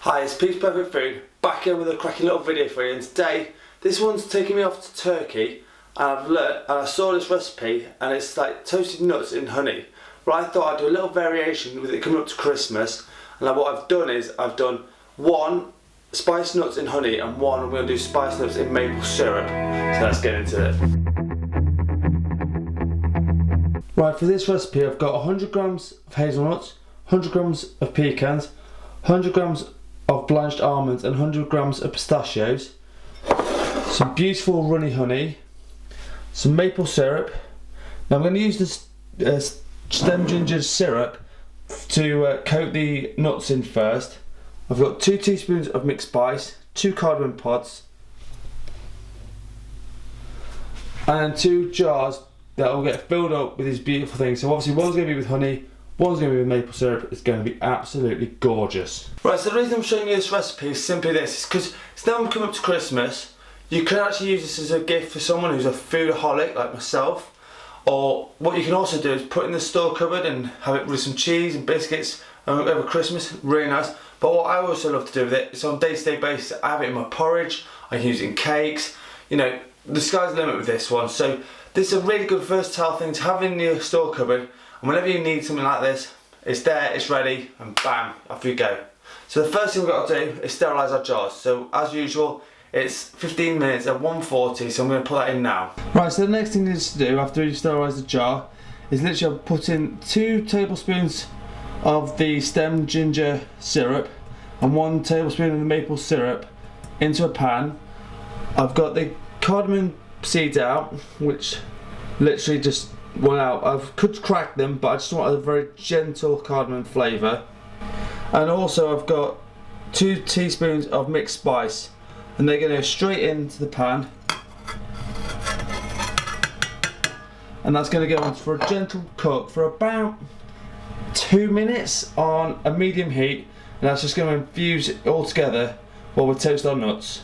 Hi, it's Pete's Perfect Food, back here with a cracking little video for you, and today, this one's taking me off to Turkey, and I saw this recipe, and it's like toasted nuts in honey. But I thought I'd do a little variation with it coming up to Christmas, and what I've done is, I've done one spiced nuts in honey, and one I'm going to do spiced nuts in maple syrup. So let's get into it. Right, for this recipe I've got 100 grams of hazelnuts, 100 grams of pecans, 100 grams of blanched almonds and 100 grams of pistachios, some beautiful runny honey, some maple syrup. Now I'm going to use this stem ginger syrup to coat the nuts in first. I've got 2 teaspoons of mixed spice, 2 cardamom pods, and 2 jars that will get filled up with these beautiful things. So obviously one's going to be with honey, one's going to be with maple syrup. It's going to be absolutely gorgeous. Right, so the reason I'm showing you this recipe is simply this. It's because it's now coming up to Christmas. You can actually use this as a gift for someone who's a foodaholic like myself. Or what you can also do is put it in the store cupboard and have it with some cheese and biscuits over Christmas. Really nice. But what I also love to do with it is on a day-to-day basis. I have it in my porridge, I can use it in cakes. You know, the sky's the limit with this one. So this is a really good versatile thing to have in your store cupboard. And whenever you need something like this, it's there, it's ready, and bam, off you go. So the first thing we've got to do is sterilise our jars. So as usual, it's 15 minutes at 140, so I'm going to put that in now. Right, so the next thing you need to do after you sterilise the jar is literally put in 2 tablespoons of the stem ginger syrup and 1 tablespoon of the maple syrup into a pan. I've got the cardamom seeds out, which literally just went out. I could crack them, but I just want a very gentle cardamom flavour. And also I've got 2 teaspoons of mixed spice, and they're going to go straight into the pan, and that's going to go on for a gentle cook for about 2 minutes on a medium heat, and that's just going to infuse it all together while we toast our nuts.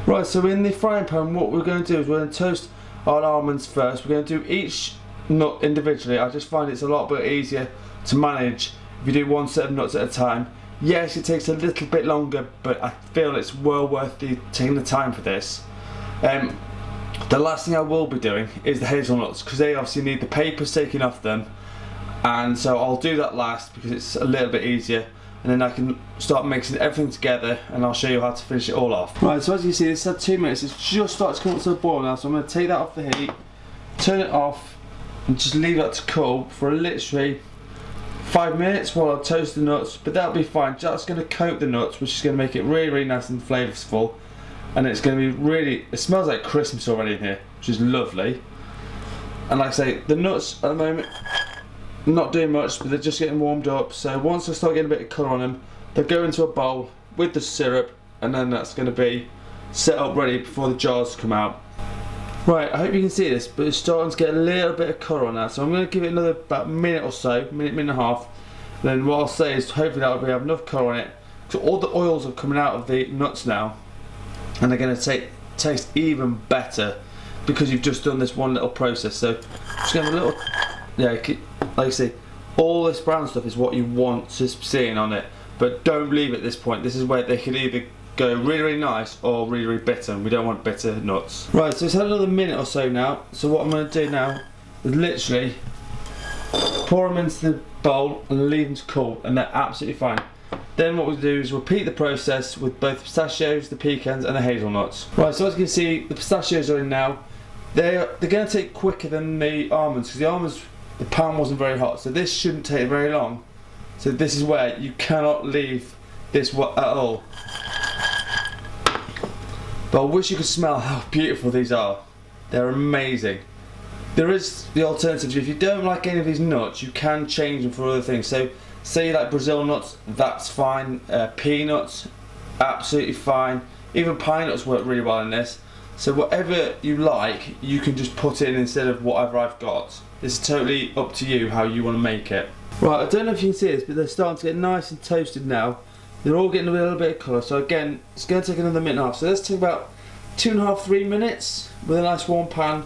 Right, so in the frying pan what we're going to do is we're going to toast our almonds first. We're going to do each nut individually. I just find it's a lot bit easier to manage if you do one set of nuts at a time. Yes, it takes a little bit longer, but I feel it's well worth taking the time for this. The last thing I will be doing is the hazelnuts, because they obviously need the papers taken off them, and so I'll do that last because it's a little bit easier, and then I can start mixing everything together and I'll show you how to finish it all off. Right, so as you see, this had 2 minutes. It's just started to come up to a boil now, so I'm going to take that off the heat, turn it off, and just leave that to cool for literally 5 minutes while I toast the nuts. But that'll be fine. That's going to coat the nuts, which is going to make it really, really nice and flavourful. And it's going to be really, it smells like Christmas already in here, which is lovely. And like I say, the nuts at the moment, not doing much, but they're just getting warmed up. So once I start getting a bit of colour on them, they'll go into a bowl with the syrup, and then that's going to be set up ready before the jars come out. Right, I hope you can see this, but it's starting to get a little bit of colour on that, so I'm going to give it another about minute or so, minute and a half. And then what I'll say is hopefully that'll have enough colour on it, so all the oils are coming out of the nuts now, and they're going to taste even better because you've just done this one little process. So just going to have a little, yeah, like I say, all this brown stuff is what you want to see on it, but don't leave it at this point. This is where they could either go really, really nice or really, really bitter, and we don't want bitter nuts. Right, so it's had another minute or so now, so what I'm going to do now is literally pour them into the bowl and leave them to cool, and they're absolutely fine. Then what we'll do is repeat the process with both the pistachios, the pecans and the hazelnuts. Right, so as you can see, the pistachios are in now. They're going to take quicker than the almonds, because the almonds, the pan wasn't very hot, so this shouldn't take very long. So this is where you cannot leave this at all. But I wish you could smell how beautiful these are. They're amazing. There is the alternative. If you don't like any of these nuts, you can change them for other things. So say you like Brazil nuts, that's fine. Peanuts, absolutely fine. Even pine nuts work really well in this. So whatever you like, you can just put in instead of whatever I've got. It's totally up to you how you want to make it. Right, I don't know if you can see this, but they're starting to get nice and toasted now. They're all getting a little bit of colour, so again, it's going to take another minute and a half. So let's take about 2.5–3 minutes with a nice warm pan.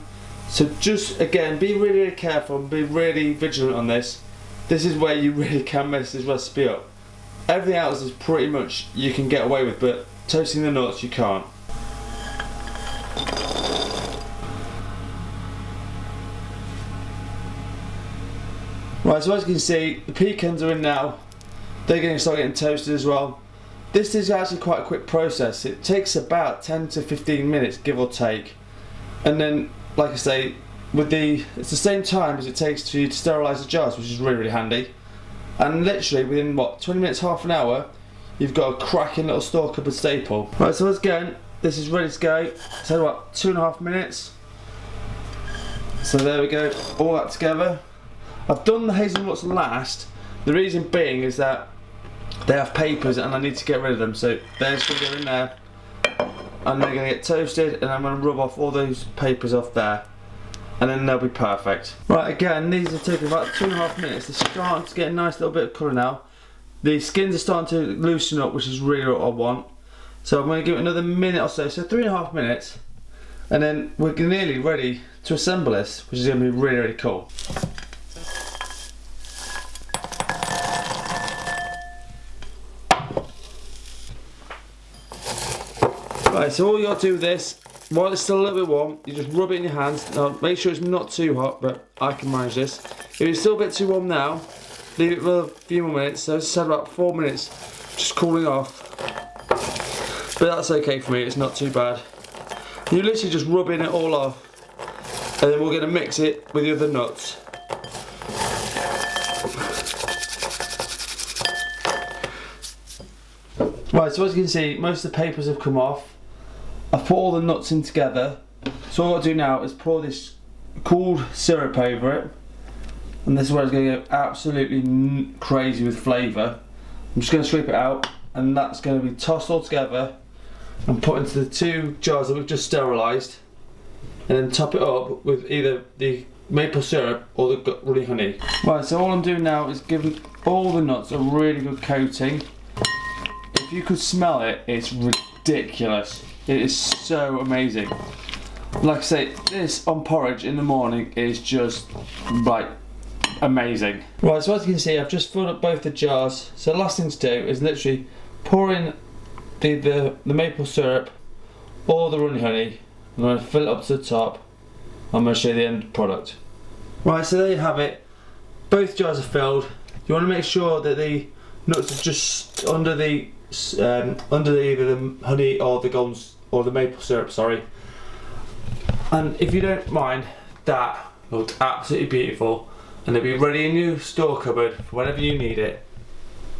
So just again, be really, really careful and be really vigilant on this. This is where you really can mess this recipe up. Everything else is pretty much you can get away with, but toasting the nuts you can't. Right, so as you can see, the pecans are in now. They're going to start getting toasted as well. This is actually quite a quick process. It takes about 10 to 15 minutes, give or take. And then, like I say, it's the same time as it takes to sterilise the jars, which is really, really handy. And literally within, what, 20 minutes, half an hour, you've got a cracking little store cupboard staple. Right, so let's go. This is ready to go. So what, 2.5 minutes. So there we go, all that together. I've done the hazelnuts last. The reason being is that they have papers and I need to get rid of them. So they're just going to go in there and they're going to get toasted, and I'm going to rub off all those papers off there, and then they'll be perfect. Right, again, these are taking about 2.5 minutes. They're starting to get a nice little bit of colour now. The skins are starting to loosen up, which is really what I want. So I'm going to give it another minute or so 3.5 minutes, and then we're nearly ready to assemble this, which is going to be really, really cool. Right, so all you got to do with this, while it's still a little bit warm, you just rub it in your hands. Now make sure it's not too hot, but I can manage this. If it's still a bit too warm now, leave it for a few more minutes. So it's about 4 minutes, just cooling off. But that's okay for me, it's not too bad. You literally just rubbing it all off, and then we're going to mix it with the other nuts. Right, so as you can see, most of the papers have come off. I've put all the nuts in together. So all I've got to do now is pour this cooled syrup over it. And this is where it's going to go absolutely crazy with flavour. I'm just going to scrape it out, and that's going to be tossed all together and put into the 2 jars that we've just sterilised. And then top it up with either the maple syrup or the runny honey. Right, so all I'm doing now is giving all the nuts a really good coating. If you could smell it, it's ridiculous. It is so amazing. Like I say, this on porridge in the morning is just like amazing. Right, so as you can see, I've just filled up both the jars. So the last thing to do is literally pour in the maple syrup or the runny honey. I'm going to fill it up to the top. I'm going to show you the end product. Right, so there you have it. Both jars are filled. You want to make sure that the nuts are just under the either the honey or the golden or the maple syrup, sorry. And if you don't mind, that looks absolutely beautiful, and it'll be ready in your store cupboard for whenever you need it,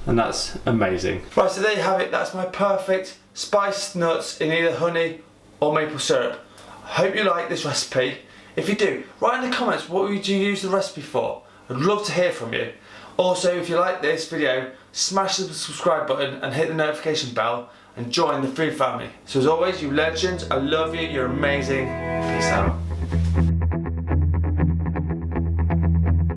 and that's amazing. Right, so there you have it. That's my perfect spiced nuts in either honey or maple syrup. I hope you like this recipe. If you do, write in the comments what would you use the recipe for. I'd love to hear from you. Also, if you like this video, smash the subscribe button and hit the notification bell and join the food family. So as always, you legends, I love you, you're amazing. Peace out.